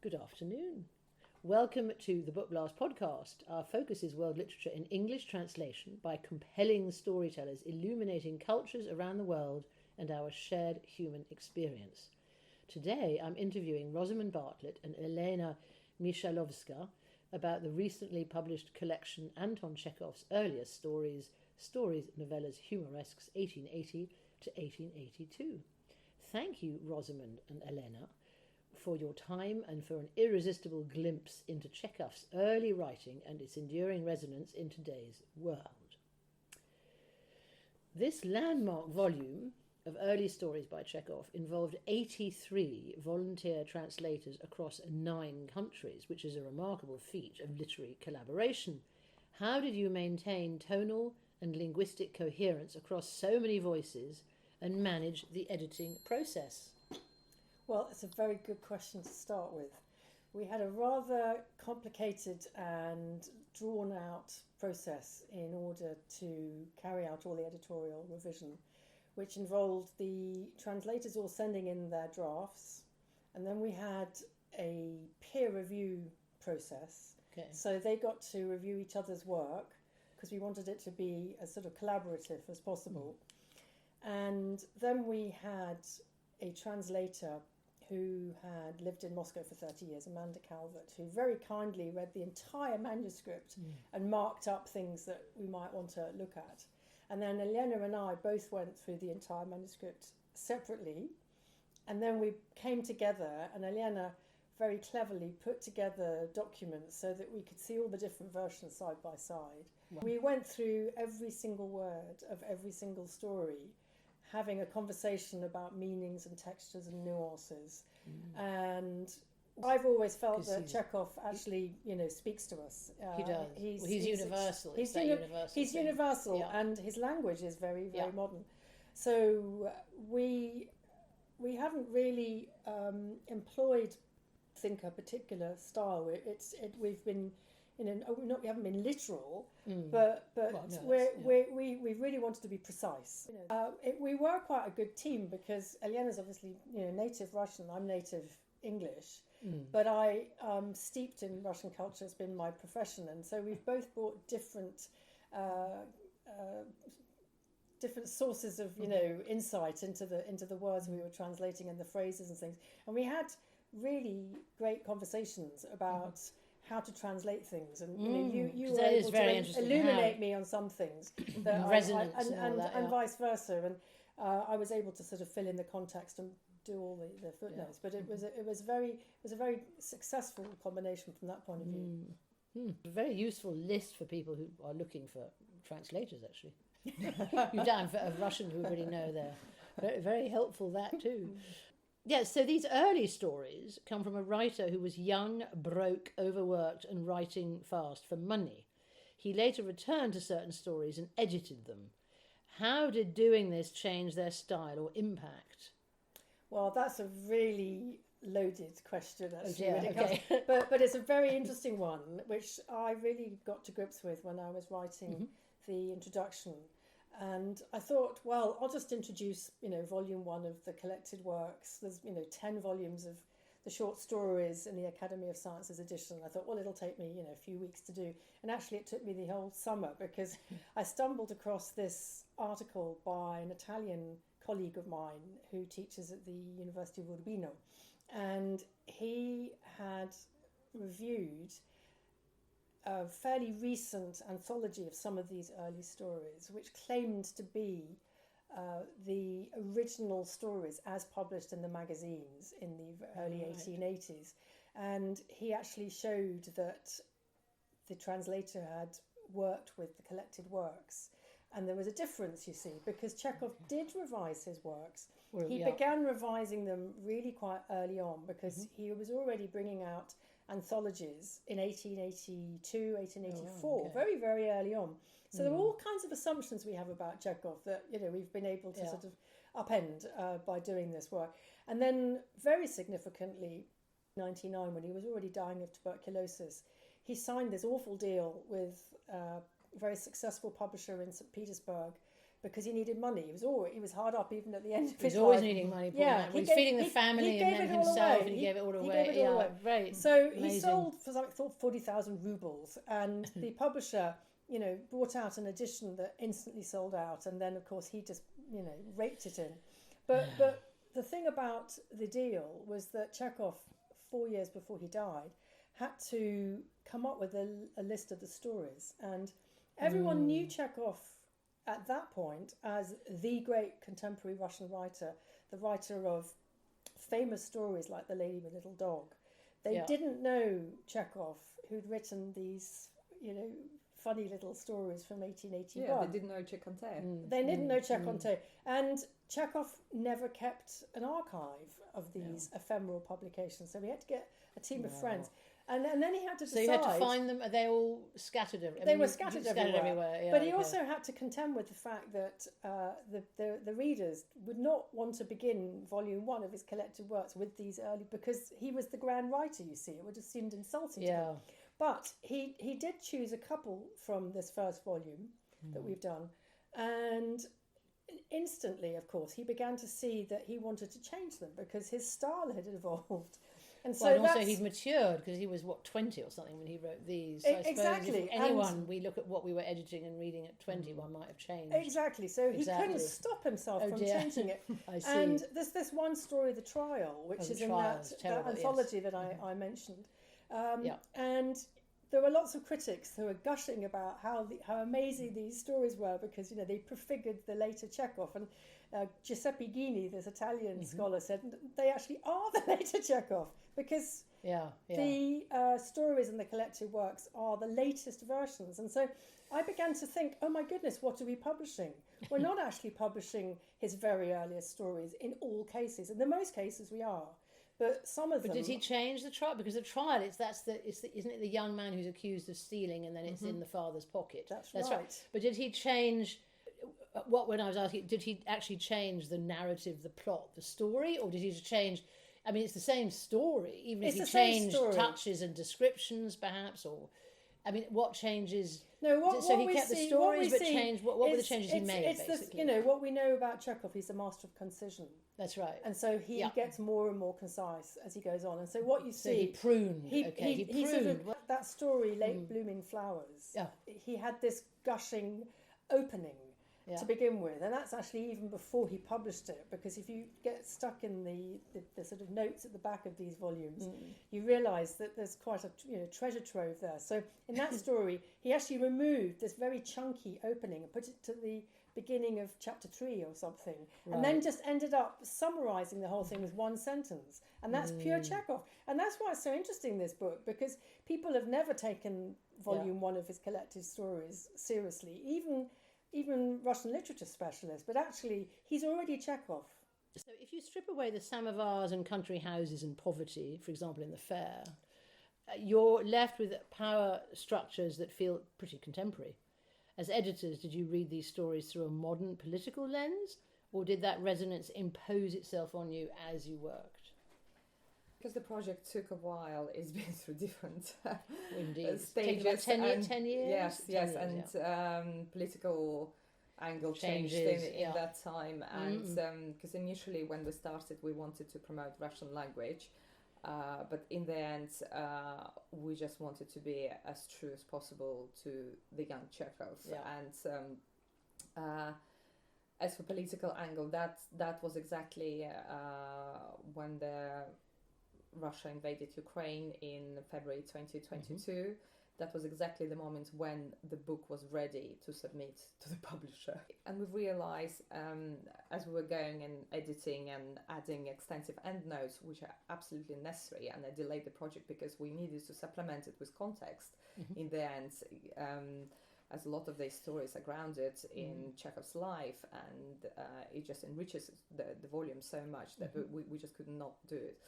Good afternoon. Welcome to the BookBlast podcast. Our focus is world literature in English translation by compelling storytellers illuminating cultures around the world and our shared human experience. Today I'm interviewing Rosamund Bartlett and Elena Michajlowska about the recently published collection Anton Chekhov's earliest stories, Novellas, Humoresques, 1880 to 1882. Thank you, Rosamund and Elena, for your time and for an irresistible glimpse into Chekhov's early writing and its enduring resonance in today's world. This landmark volume of early stories by Chekov involved 83 volunteer translators across 9 countries, which is a remarkable feat of literary collaboration. How did you maintain tonal and linguistic coherence across so many voices and manage the editing process? Well, it's a very good question to start with. We had a rather complicated and drawn-out process in order to carry out all the editorial revision, which involved the translators all sending in their drafts, and then we had a peer review process. Okay. So they got to review each other's work because we wanted it to be as sort of collaborative as possible. And then we had a translator who had lived in Moscow for 30 years, Amanda Calvert, who very kindly read the entire manuscript and marked up things that we might want to look at. And then Elena and I both went through the entire manuscript separately, and then we came together, and Elena very cleverly put together documents so that we could see all the different versions side by side. Wow. We went through every single word of every single story, having a conversation about meanings and textures and nuances. And I've always felt that Chekov actually, speaks to us. He does. He's universal. He's universal, yeah. And his language is very, very modern. So we haven't really employed, I think, a particular style. We've been. We haven't been literal, but we really wanted to be precise. We were quite a good team because Elena's obviously native Russian, I'm native English, but I steeped in Russian culture has been my profession, and so we've both brought different sources of insight into the words we were translating and the phrases and things, and we had really great convices about how to translate things, and you were able to illuminate me on some things that resonance and vice versa, and I was able to sort of fill in the context and do all the footnotes. But it was a very successful combination from that point of view. A very useful list for people who are looking for translators. Actually, you down for a Russian who already know there. Very, very helpful that too. Yes, so these early stories come from a writer who was young, broke, overworked and writing fast for money. He later returned to certain stories and edited them. How did doing this change their style or impact? Well, that's a really loaded question, actually. Oh dear, okay. But it's a very interesting one, which I really got to grips with when I was writing the introduction. And I thought, well, I'll just introduce, volume 1 of the collected works. There's, 10 volumes of the short stories in the Academy of Sciences edition. I thought, well, it'll take me, a few weeks to do. And actually it took me the whole summer because I stumbled across this article by an Italian colleague of mine who teaches at the University of Urbino. And he had reviewed a fairly recent anthology of some of these early stories, which claimed to be the original stories as published in the magazines in the early 1880s. And he actually showed that the translator had worked with the collected works. And there was a difference, you see, because Chekov did revise his works. He began revising them really quite early on because he was already bringing out anthologies in 1882, 1884, very, very early on. So there are all kinds of assumptions we have about Chekov that, we've been able to sort of upend by doing this work. And then very significantly, 1999, when he was already dying of tuberculosis, he signed this awful deal with a very successful publisher in St. Petersburg because he needed money. He was hard up even at the end of his life. He was always needing money. Yeah, he was feeding the family and then himself, and he gave it all away. Right. So he sold for something 40,000 rubles, and the publisher, brought out an edition that instantly sold out, and then of course he just, raked it in. But the thing about the deal was that Chekov, 4 years before he died, had to come up with a list of the stories, and everyone knew Chekov at that point as the great contemporary Russian writer, the writer of famous stories like The Lady with Little Dog. They didn't know Chekov, who'd written these, funny little stories from 1881. Yeah, they didn't know Chekhov. They didn't know Chekhov. And Chekov never kept an archive of these ephemeral publications, so he had to get a team of friends. And then he had to decide. So you had to find them. Are they all scattered? They were scattered everywhere. Yeah, but he also had to contend with the fact that the readers would not want to begin volume 1 of his collected works with these early, because he was the grand writer. You see, it would have seemed insulting to him. But he did choose a couple from this first volume that we've done, and instantly, of course, he began to see that he wanted to change them because his style had evolved. And so also he'd matured, because he was 20 or something when he wrote these. So exactly. We look at what we were editing and reading at 20, one might have changed. Exactly. So he couldn't stop himself from changing it. I see. And there's this one story, The Trial, which is in that anthology that I mentioned. And there were lots of critics who were gushing about how amazing these stories were, because they prefigured the later Chekov. And Giuseppe Guini, this Italian scholar, said they actually are the later Chekov, because the stories in the collected works are the latest versions. And so I began to think, oh my goodness, what are we publishing? We're not actually publishing his very earliest stories in all cases. In the most cases we are. But some of them. But did he change the trial? Because the trial, isn't it the young man who's accused of stealing, and then it's in the father's pocket? That's right. But did he change? When I was asking, did he actually change the narrative, the plot, the story, or did he change? I mean, it's the same story, even if he changed touches and descriptions, perhaps, or. I mean, what changes? No, so he kept the stories, but changed. What were the changes he made? Basically, what we know about Chekov. He's a master of concision. That's right. And so he gets more and more concise as he goes on. And so what you see, he pruned. He pruned sort of, that story, Late Blooming Flowers. Yeah. He had this gushing opening to begin with, and that's actually even before he published it, because if you get stuck in the sort of notes at the back of these volumes, you realise that there's quite a treasure trove there. So in that story, he actually removed this very chunky opening and put it to the beginning of chapter 3 or something, and then just ended up summarising the whole thing with one sentence, and that's pure Chekov. And that's why it's so interesting, this book, because people have never taken volume 1 of his collected stories seriously, even Russian literature specialists, but actually he's already Chekov. So if you strip away the samovars and country houses and poverty, for example, in the fair, you're left with power structures that feel pretty contemporary. As editors, did you read these stories through a modern political lens, or did that resonance impose itself on you as you worked? Because the project took a while, it's been through different stages. About 10 years? Yes, and political angle changed in that time. And because initially when we started, we wanted to promote Russian language, but in the end, we just wanted to be as true as possible to the young Chekov. And as for political angle, that was exactly when Russia invaded Ukraine in February 2022. That was exactly the moment when the book was ready to submit to the publisher. And we realized as we were going and editing and adding extensive endnotes, which are absolutely necessary, and I delayed the project because we needed to supplement it with context in the end, as a lot of these stories are grounded in Chekhov's life, and it just enriches the volume so much that we just could not do it.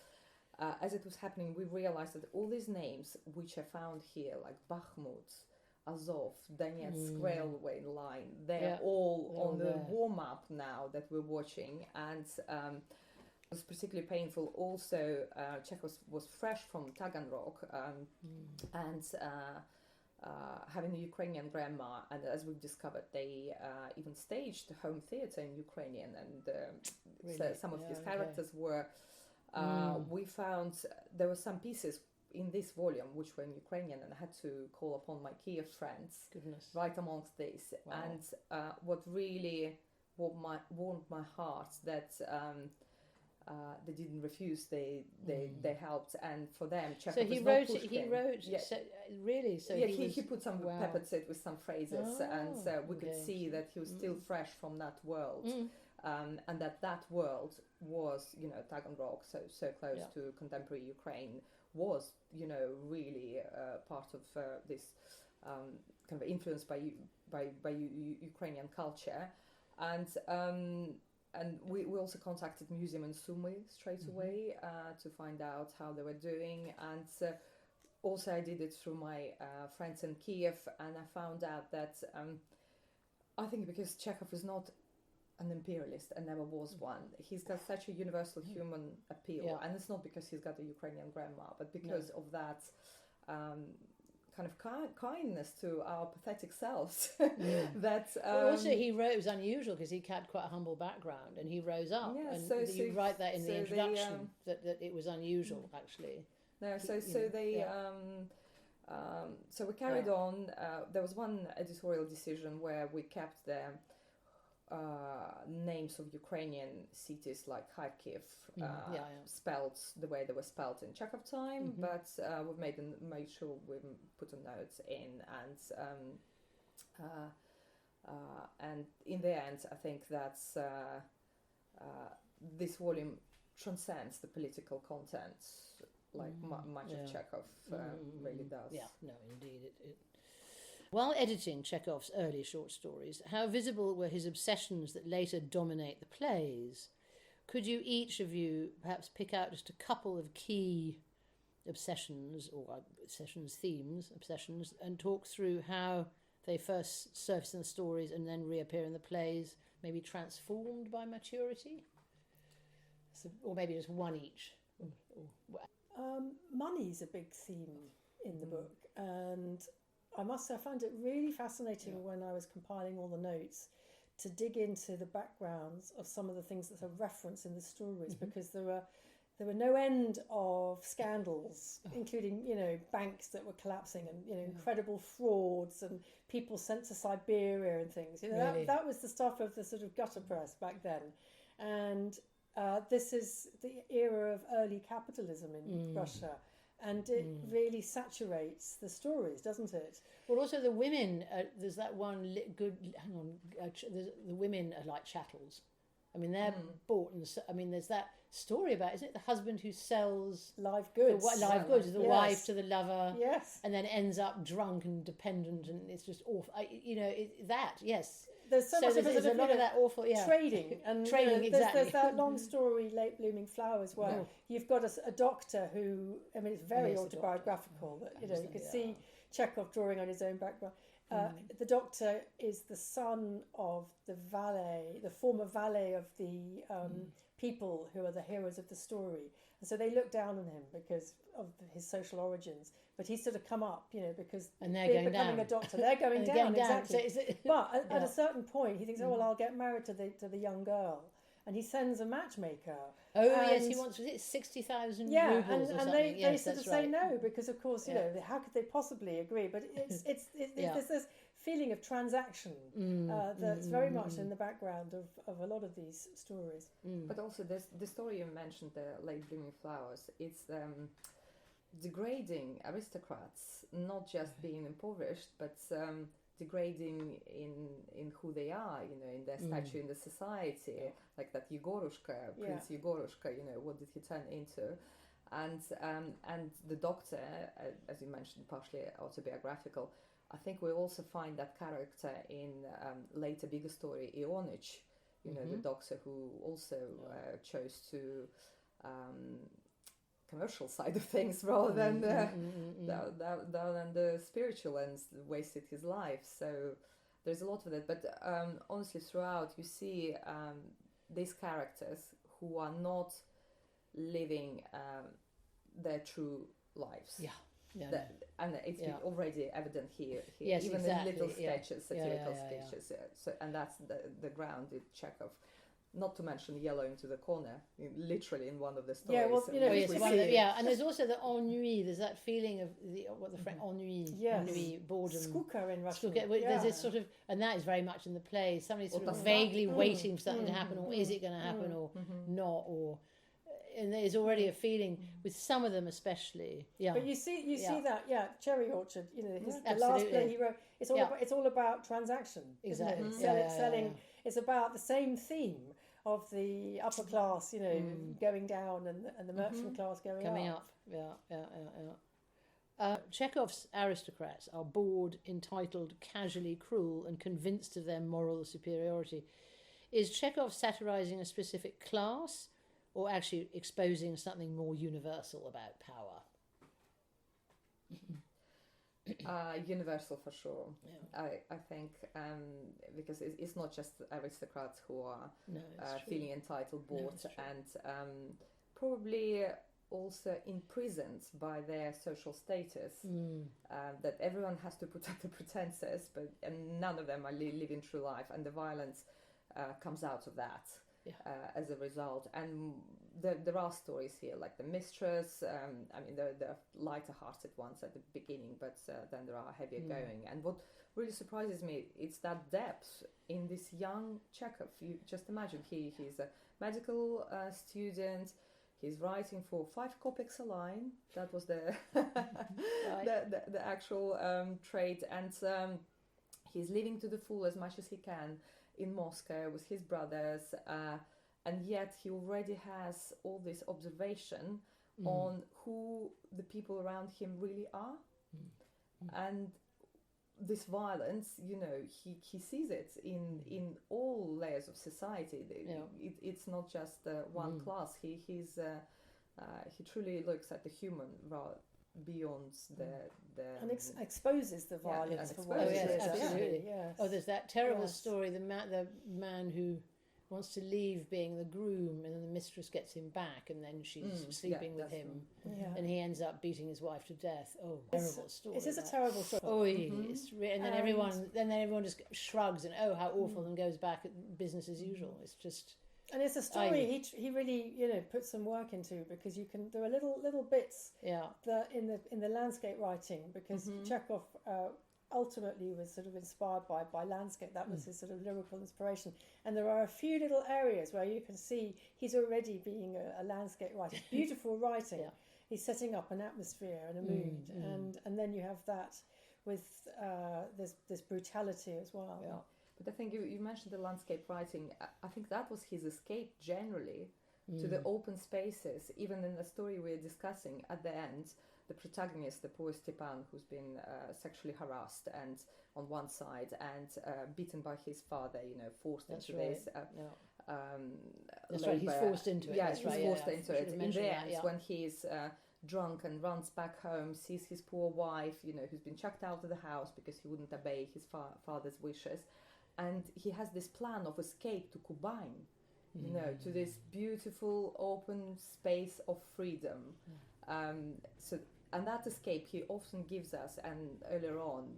As it was happening, we realized that all these names which are found here, like Bakhmut, Azov, Donetsk railway line, they're all on the war map now that we're watching. And it was particularly painful. Also, Chekhov was fresh from Taganrog, and having a Ukrainian grandma, and as we've discovered, they even staged home theatre in Ukrainian, and so some of these characters were. We found there were some pieces in this volume which were in Ukrainian, and I had to call upon my Kiev friends right amongst this. Wow. And what really warmed my heart that they didn't refuse. They helped, and for them, Chekhov so he is wrote. not pushed He in. wrote. Yeah. So, really. So Yeah, he put some peppered it with some phrases, and we could see that he was still fresh from that world, and that world was, Taganrog, so close to contemporary Ukraine, was, really part of this kind of influenced by Ukrainian culture, and we also contacted museum in Sumy straight away to find out how they were doing, and also I did it through my friends in Kiev, and I found out that I think because Chekhov is not an imperialist and never was one, he's got such a universal human appeal, and it's not because he's got a Ukrainian grandma, but because of that kind of kindness to our pathetic selves. That also he wrote, it was unusual because he had quite a humble background, and he rose up, and you write that in the introduction, that it was unusual actually. No, so we carried on. There was one editorial decision where we kept the names of Ukrainian cities like Kharkiv spelled the way they were spelled in Chekhov time, but we've made sure we put a note in, and in the end, I think that's this volume transcends the political content, like much of Chekhov really does. Yeah, no, indeed. While editing Chekhov's early short stories, how visible were his obsessions that later dominate the plays? Could you, each of you, perhaps pick out just a couple of key obsessions, themes, and talk through how they first surface in the stories and then reappear in the plays, maybe transformed by maturity? So, or maybe just one each. Money's a big theme in the book, and I must say I found it really fascinating when I was compiling all the notes to dig into the backgrounds of some of the things that are referenced in the stories, because there were no end of scandals, including banks that were collapsing, and incredible frauds and people sent to Siberia and things. Really? That was the stuff of the sort of gutter press back then, and this is the era of early capitalism in Russia. And it really saturates the stories, doesn't it? Well, also the women, there's that one the women are like chattels. I mean, they're bought, and there's that story about, isn't it, the husband who sells live goods, the wife to the lover, yes, and then ends up drunk and dependent, and it's just awful. Yes. There's so much of a lot of that awful trading and trading. Exactly. There's that long story, Late Blooming Flowers, where you've got a doctor who, it's very autobiographical. That you could see Chekhov drawing on his own background. The doctor is the son of the former valet of the people who are the heroes of the story, and so they look down on him because of his social origins. But he's sort of come up, because and they're becoming a doctor. They're going down, exactly. So but at a certain point, he thinks, I'll get married to the young girl, and he sends a matchmaker. Oh yes, he wants 60,000 rubles or something. They sort of say no because, of course, how could they possibly agree? But there's this feeling of transaction that's very much in the background of a lot of these stories. But also, the story you mentioned, the Late Blooming Flowers, it's degrading aristocrats, not just being impoverished, but degrading in who they are, in their stature in the society, like that Yegorushka, Prince Yegorushka, what did he turn into? And the doctor, as you mentioned, partially autobiographical. I think we also find that character in later bigger story, Ionich, the doctor who also chose to commercial side of things rather than the spiritual and wasted his life. So there's a lot of that. But honestly, throughout you see these characters who are not living their true lives. Yeah. And it's been already evident here Yes, even exactly. in little sketches, satirical Yeah. sketches. So, and that's the ground in Chekhov. Not to mention yellow into the corner, literally in one of the stories. Yeah, well, Yes, and there's also the ennui. There's that feeling of what the French ennui, ennui, boredom. Skúka in Russian. There's this sort of, and that is very much in the play. Somebody's sort of vaguely waiting for something to happen, or is it going to happen, or not, or. And there's already a feeling with some of them, especially. Yeah. But you see that, Cherry Orchard. The Absolutely. last play he wrote. It's all about transaction. Exactly. Isn't it? Selling. It's about the same theme of the upper class, going down, and the merchant class coming up. Yeah. Chekhov's aristocrats are bored, entitled, casually cruel, and convinced of their moral superiority. Is Chekhov satirizing a specific class, or actually exposing something more universal about power? Universal for sure. I think because it's not just aristocrats who are feeling entitled, bored, and probably also imprisoned by their social status. That everyone has to put up the pretenses, and none of them are living true life, and the violence comes out of that. As a result, and there are stories here like the mistress. There are lighter-hearted ones at the beginning, but then there are heavier going. And what really surprises me, it's that depth in this young Chekhov. You just imagine he's a medical student. He's writing for 5 kopeks a line. That was the the actual trade, and he's living to the full as much as he can in Moscow with his brothers, and yet he already has all this observation on who the people around him really are, and this violence, he sees it in all layers of society. It's not just one class. He truly looks at the human beyond the and exposes the violence for what it is. Absolutely. Yes. Oh, there's that terrible story. The man who wants to leave being the groom, and then the mistress gets him back, and then she's sleeping with him, and he ends up beating his wife to death. Oh, terrible story! It is a terrible story. Oh, and then everyone just shrugs and how awful, and goes back at business as usual. It's just. And it's a story he really put some work into, because there are little bits that in the landscape writing, because Chekhov ultimately was sort of inspired by landscape. That was his sort of lyrical inspiration, and there are a few little areas where you can see he's already being a landscape writer. Beautiful writing. He's setting up an atmosphere and a mood, and then you have that with this brutality as well. But I think you mentioned the landscape writing. I think that was his escape generally to the open spaces. Even in the story we're discussing, at the end, the protagonist, the poor Stepan, who's been sexually harassed and on one side and beaten by his father, forced into this. That's right, he's forced into it. Yeah, he's forced into it. In the end, when he's drunk and runs back home, sees his poor wife, who's been chucked out of the house because he wouldn't obey his father's wishes. And he has this plan of escape to Kuban, to this beautiful open space of freedom. And that escape he often gives us, and earlier on,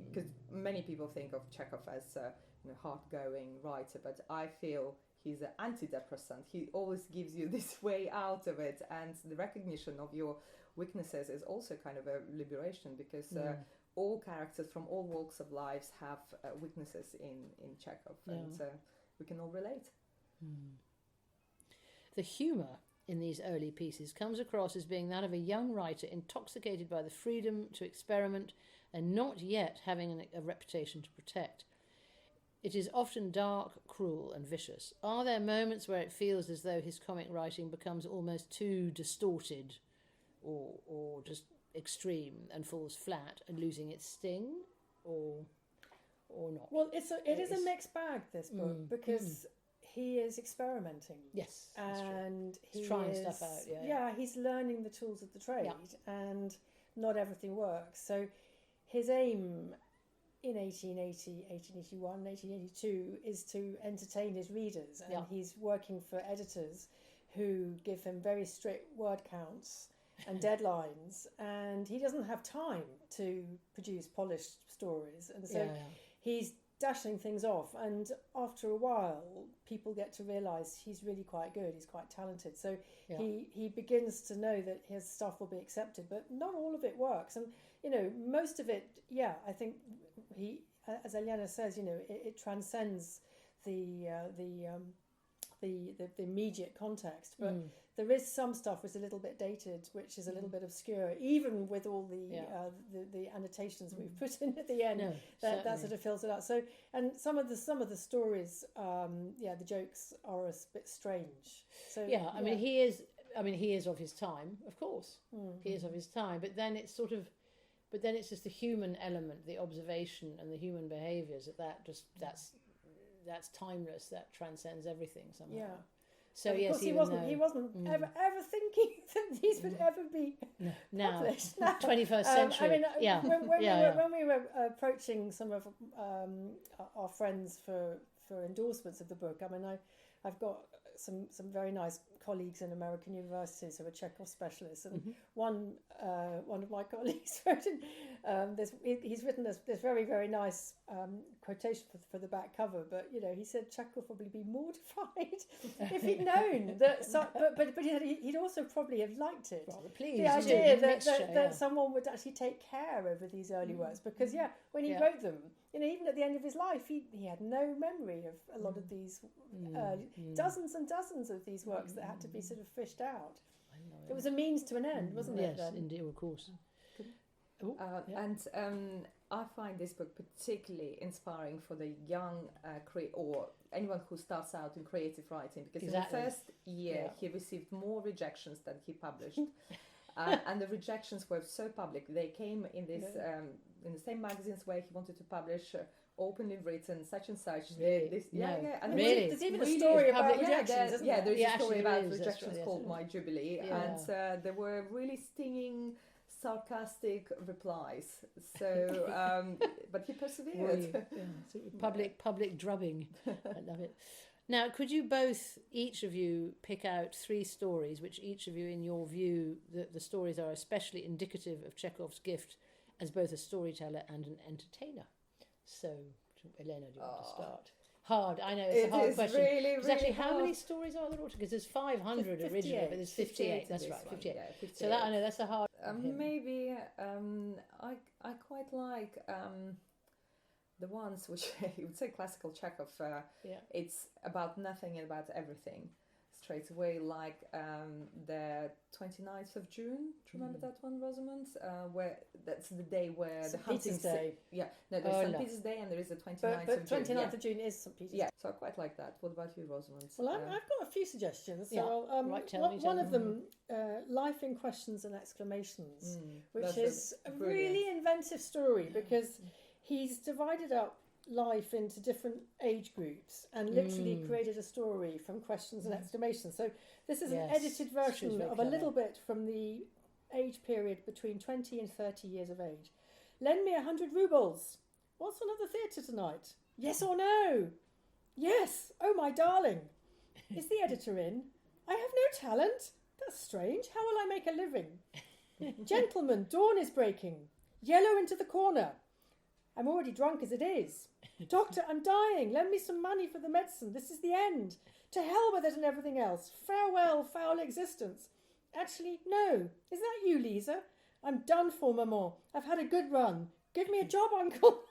because many people think of Chekhov as a hard-going writer, but I feel he's an antidepressant. He always gives you this way out of it, and the recognition of your weaknesses is also kind of a liberation, because all characters from all walks of lives have weaknesses in Chekhov, and we can all relate. The humour in these early pieces comes across as being that of a young writer intoxicated by the freedom to experiment and not yet having a reputation to protect. It is often dark, cruel and vicious. Are there moments where it feels as though his comic writing becomes almost too distorted or just extreme and falls flat and losing its sting, or not? Well, it is a mixed bag, this book, because he is experimenting. Yes, and he's trying stuff out. Yeah, he's learning the tools of the trade, and not everything works. So his aim in 1880, 1881, 1882 is to entertain his readers, and he's working for editors who give him very strict word counts and deadlines, and he doesn't have time to produce polished stories, and so he's dashing things off, and after a while people get to realise he's really quite good, he's quite talented, so he begins to know that his stuff will be accepted, but not all of it works, and most of it, I think he, as Elena says, it transcends the immediate context, but there is some stuff which is a little bit dated, which is a little bit obscure, even with all the annotations we've put in at the end. No, that sort of fills it out. So, and some of the stories, the jokes are a bit strange. So I mean, he is of his time, of course. He is of his time, but then it's just the human element, the observation and the human behaviours that's timeless, that transcends everything somehow. Yeah. So yes, he wasn't ever thinking that these would ever be published. Now, 21st century. When we were approaching some of our friends for endorsements of the book, I mean, I've got some very nice colleagues in American universities who are Chekov specialists, and one of my colleagues wrote he's written this very, very nice quotation for the back cover, but he said Chekov would probably be mortified if he'd known that, but he'd also probably have liked it. Rather pleased, the idea that someone would actually take care over these early works, because when he wrote them, even at the end of his life, he had no memory of a lot of these dozens and dozens of these works that had to be sort of fished out. It was a means to an end, wasn't it? Yes, indeed, of course. And I find this book particularly inspiring for the young or anyone who starts out in creative writing, because in the first year he received more rejections than he published. And the rejections were so public. They came in this in the same magazines where he wanted to publish openly written such and such. Really? And there's even a story about rejections, isn't there? There's a story about rejections called My Jubilee, and there were really stinging, sarcastic replies. So, but he persevered. Public drubbing. I love it. Now, could you both, each of you, pick out 3 stories which each of you, in your view, the stories are especially indicative of Chekhov's gift as both a storyteller and an entertainer? So, Elena, do you want to start? Hard, I know, it's a hard question. Really, exactly really how many stories are there altogether? Because there's 500 originally, but there's 58. That's right, 58. 58. So that, I know, that's a hard maybe I quite like the ones which you would say classical Chekov. It's about nothing and about everything. Straight away, like the 29th of June. Do you remember that one, Rosamund? Where that's the day where St. Peter's Day. There's St. Peter's Day and there is the 29th but of June. 29th of June is St. Peter's Day. So I quite like that. What about you, Rosamund? Well, I've got a few suggestions. So one of them, Life in Questions and Exclamations, which is a really inventive story, because he's divided up life into different age groups and literally created a story from questions and exclamations. So this is an edited version of a little bit from the age period between 20 and 30 years of age. Lend me 100 rubles. What's on at the theatre tonight? Yes or no? Yes. Oh, my darling. Is the editor in? I have no talent. That's strange. How will I make a living? Gentlemen, dawn is breaking. Yellow into the corner. I'm already drunk as it is. Doctor, I'm dying. Lend me some money for the medicine. This is the end. To hell with it and everything else. Farewell, foul existence. Actually, no. Is that you, Lisa? I'm done for, maman. I've had a good run. Give me a job, uncle.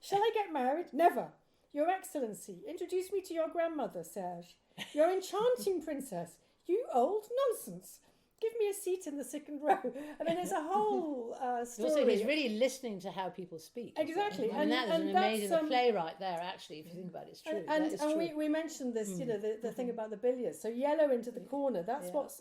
Shall I get married? Never. Your Excellency, introduce me to your grandmother, Serge. Your enchanting princess. You old nonsense. Give me a seat in the second row. I mean, it's a whole story. Also, he's really listening to how people speak. Exactly. And that is an amazing playwright there, actually, if you think about it. It's true. And we mentioned this, the thing about the billiards. So yellow into the corner, that's what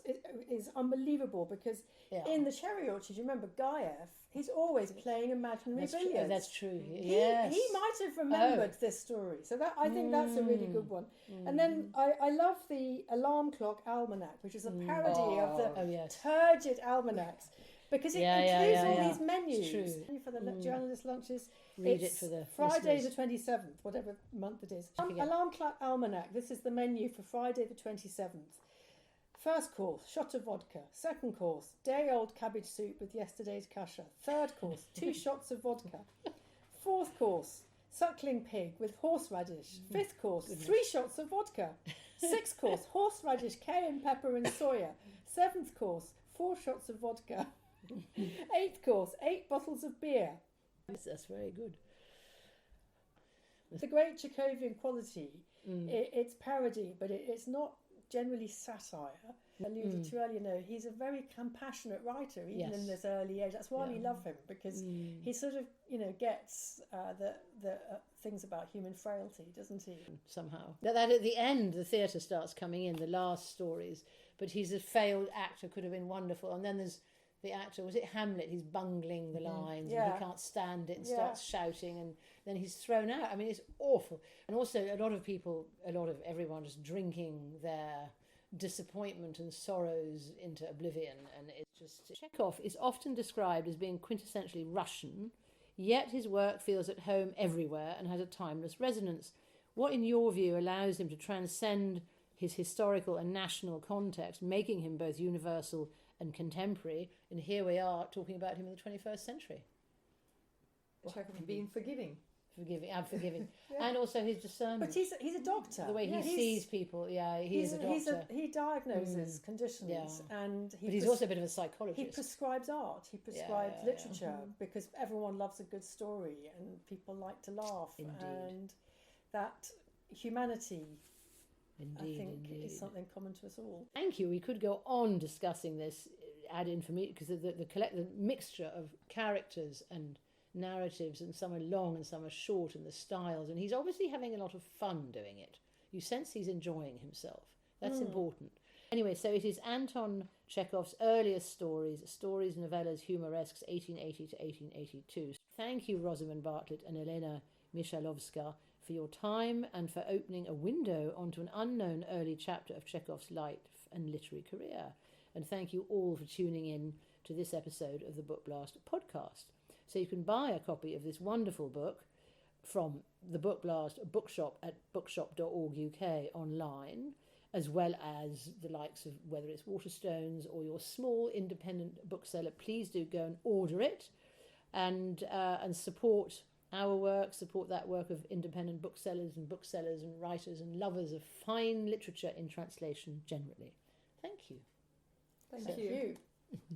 is unbelievable, because in the Cherry Orchard, you remember Gaev, he's always playing imaginary billiards. That's true. He might have remembered this story. So that I think that's a really good one. And then I love the Alarm Clock Almanac, which is a parody of the turgid almanacs, because it includes all these menus. True. For the journalist lunches. Read it for the Friday listeners. the 27th, whatever month it is. Alarm Clock Almanac. This is the menu for Friday the 27th. First course, shot of vodka. Second course, day-old cabbage soup with yesterday's kasha. Third course, 2 shots of vodka. Fourth course, suckling pig with horseradish. Fifth course, 3 shots of vodka. Sixth course, horseradish, cayenne pepper and soya. Seventh course, 4 shots of vodka. Eighth course, 8 bottles of beer. That's very good. The great Chekovian quality, it's parody, but it's not generally satire. I alluded to earlier, no, he's a very compassionate writer, even in this early age. That's why we love him, because he sort of, gets the things about human frailty, doesn't he? Somehow. That at the end, the theatre starts coming in, the last stories, but he's a failed actor, could have been wonderful. And then there's the actor, was it Hamlet? He's bungling the lines and he can't stand it and starts shouting, and then he's thrown out. I mean, it's awful. And also a lot of everyone just drinking their disappointment and sorrows into oblivion. And it's just... Chekov is often described as being quintessentially Russian, yet his work feels at home everywhere and has a timeless resonance. What, in your view, allows him to transcend his historical and national context, making him both universal and contemporary? And here we are talking about him in the 21st century. Chekhov being forgiving. I'm forgiving. And also his discernment. But he's a doctor. The way he sees people, he is a doctor. He diagnoses conditions, and but he's also a bit of a psychologist. He prescribes art, he prescribes literature, because everyone loves a good story and people like to laugh. Indeed. And that humanity, I think, indeed. is something common to us all. Thank you. We could go on discussing this ad infinitum, because the mixture of characters and narratives, and some are long and some are short, and the styles, and he's obviously having a lot of fun doing it. You sense he's enjoying himself. That's important. Anyway, so it is Anton Chekhov's earliest stories, novellas, humoresques, 1880 to 1882. Thank you, Rosamund Bartlett and Elena Michajlowska, for your time and for opening a window onto an unknown early chapter of Chekhov's life and literary career. And thank you all for tuning in to this episode of the BookBlast podcast. So you can buy a copy of this wonderful book from the BookBlast bookshop at bookshop.org.uk online, as well as the likes of, whether it's Waterstones or your small independent bookseller. Please do go and order it, and support our work, support that work of independent booksellers and writers and lovers of fine literature in translation generally. Thank you. Thank you.